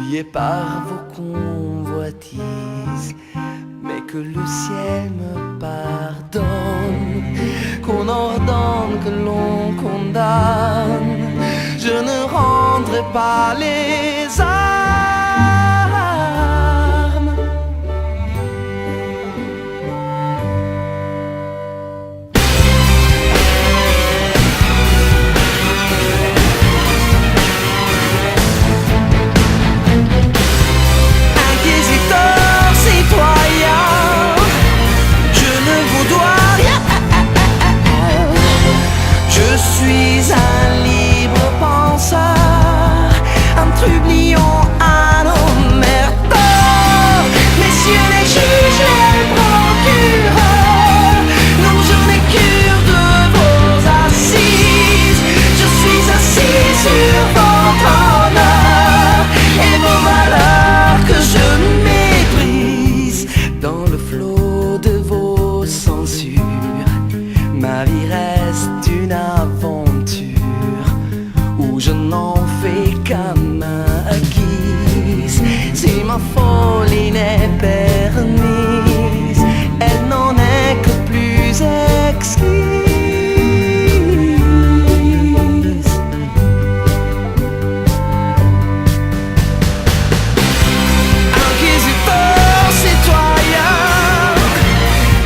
souillé par vos convoitises, mais que le ciel me pardonne, qu'on ordonne, que l'on condamne, je ne rendrai pas les armes. Je suis un libre penseur, un trublion, un omerteur. Messieurs les juges, les procureurs, non, je n'ai cure de vos assises. Je suis assis sur votre honneur et vos valeurs que je méprise. Dans le flot de vos censures, ma vie reste une aventure où je n'en fais qu'à ma guise. Si ma folie n'est permise, elle n'en est que plus exquise. Inquisiteur, citoyen,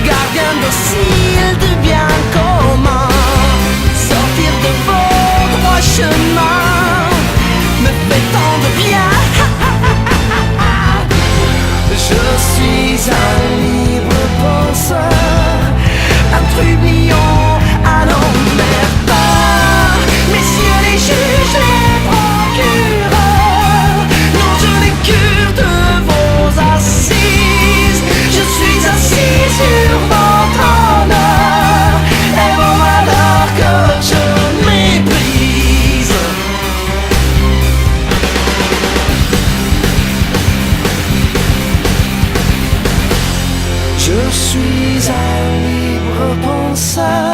gardien docile du bien commun, chemin me fait tant de bien. Je suis un libre penseur, un trublion, un omerteur. Messieurs les juges, les procureurs, non, je n'ai cure de vos assises. Je suis assis sur votre honneur et vos valeurs que je méprise. Je suis un libre penseur,